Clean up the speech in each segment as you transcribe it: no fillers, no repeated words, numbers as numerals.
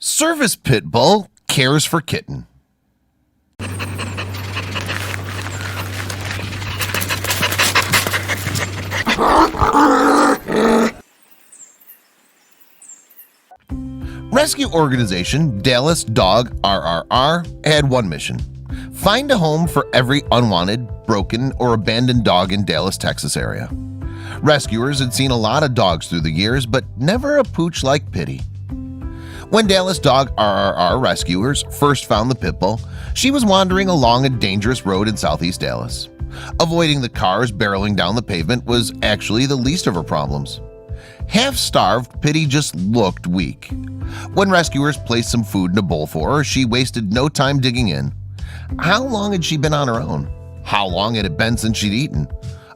Service pit bull cares for kitten. Rescue organization Dallas Dog RRR had one mission: find a home for every unwanted, broken, or abandoned dog in Dallas, Texas area. Rescuers had seen a lot of dogs through the years, but never a pooch like Pitty. When Dallas Dog RRR rescuers first found the pit bull, she was wandering along a dangerous road in southeast Dallas. Avoiding the cars barreling down the pavement was actually the least of her problems. Half-starved, Pitty just looked weak. When rescuers placed some food in a bowl for her, she wasted no time digging in. How long had she been on her own? How long had it been since she'd eaten?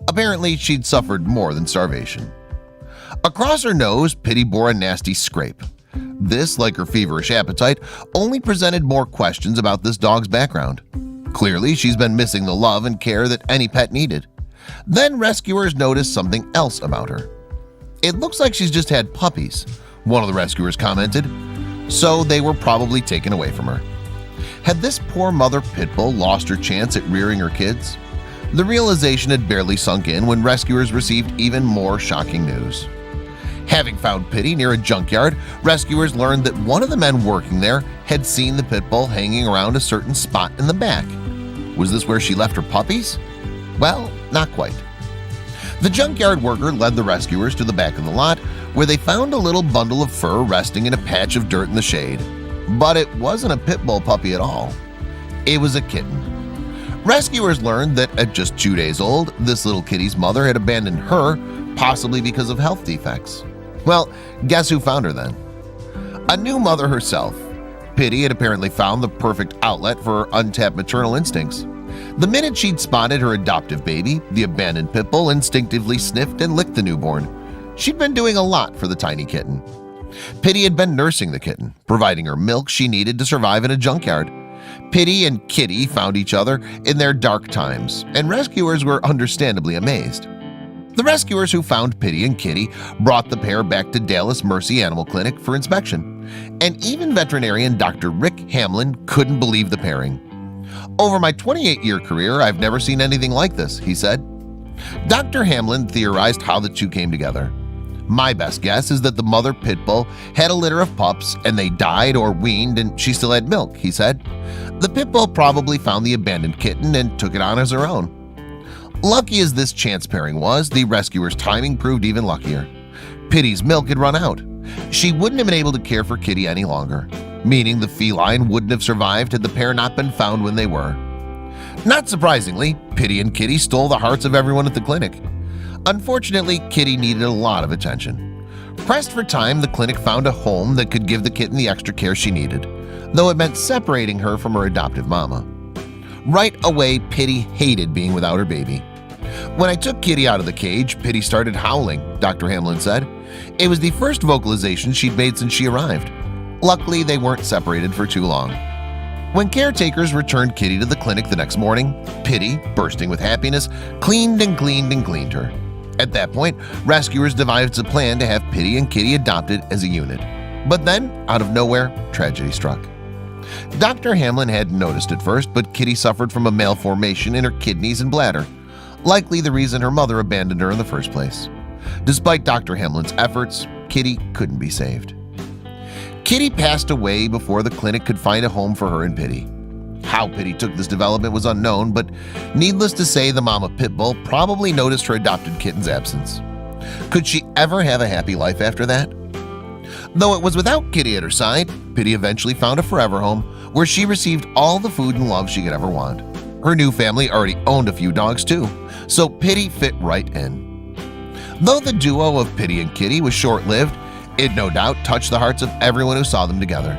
Apparently, she'd suffered more than starvation. Across her nose, Pitty bore a nasty scrape. This, like her feverish appetite, only presented more questions about this dog's background. Clearly, she's been missing the love and care that any pet needed. Then rescuers noticed something else about her. "It looks like she's just had puppies," one of the rescuers commented. So they were probably taken away from her. Had this poor mother pit bull lost her chance at rearing her kids? The realization had barely sunk in when rescuers received even more shocking news. Having found Pitty near a junkyard, rescuers learned that one of the men working there had seen the pit bull hanging around a certain spot in the back. Was this where she left her puppies? Well, not quite. The junkyard worker led the rescuers to the back of the lot, where they found a little bundle of fur resting in a patch of dirt in the shade. But it wasn't a pit bull puppy at all. It was a kitten. Rescuers learned that at just 2 days old, this little kitty's mother had abandoned her, possibly because of health defects. Well, guess who found her then? A new mother herself. Pitty had apparently found the perfect outlet for her untapped maternal instincts. The minute she'd spotted her adoptive baby, the abandoned pit bull instinctively sniffed and licked the newborn. She'd been doing a lot for the tiny kitten. Pitty had been nursing the kitten, providing her milk she needed to survive in a junkyard. Pitty and Kitty found each other in their dark times, and rescuers were understandably amazed. The rescuers who found Pitty and Kitty brought the pair back to Dallas Mercy Animal Clinic for inspection, and even veterinarian Dr. Rick Hamlin couldn't believe the pairing. "Over my 28-year career, I've never seen anything like this," he said. Dr. Hamlin theorized how the two came together. "My best guess is that the mother pit bull had a litter of pups and they died or weaned and she still had milk," he said. "The pit bull probably found the abandoned kitten and took it on as her own." Lucky as this chance pairing was, the rescuers' timing proved even luckier. Pitty's milk had run out. She wouldn't have been able to care for Kitty any longer, meaning the feline wouldn't have survived had the pair not been found when they were. Not surprisingly, Pitty and Kitty stole the hearts of everyone at the clinic. Unfortunately, Kitty needed a lot of attention. Pressed for time, the clinic found a home that could give the kitten the extra care she needed, though it meant separating her from her adoptive mama. Right away, Pitty hated being without her baby. "When I took Kitty out of the cage, Pitty started howling," Dr. Hamlin said. "It was the first vocalization she'd made since she arrived." Luckily, they weren't separated for too long. When caretakers returned Kitty to the clinic the next morning, Pitty, bursting with happiness, cleaned and cleaned and cleaned her. At that point, rescuers devised a plan to have Pitty and Kitty adopted as a unit. But then, out of nowhere, tragedy struck. Dr. Hamlin hadn't noticed at first, but Kitty suffered from a malformation in her kidneys and bladder, likely the reason her mother abandoned her in the first place. Despite Dr. Hamlin's efforts, Kitty couldn't be saved. Kitty passed away before the clinic could find a home for her and Pitty. How Pitty took this development was unknown, but needless to say, the mama pit bull probably noticed her adopted kitten's absence. Could she ever have a happy life after that? Though it was without Kitty at her side, Pitty eventually found a forever home where she received all the food and love she could ever want. Her new family already owned a few dogs too, so Pitty fit right in. Though the duo of Pitty and Kitty was short-lived, it no doubt touched the hearts of everyone who saw them together.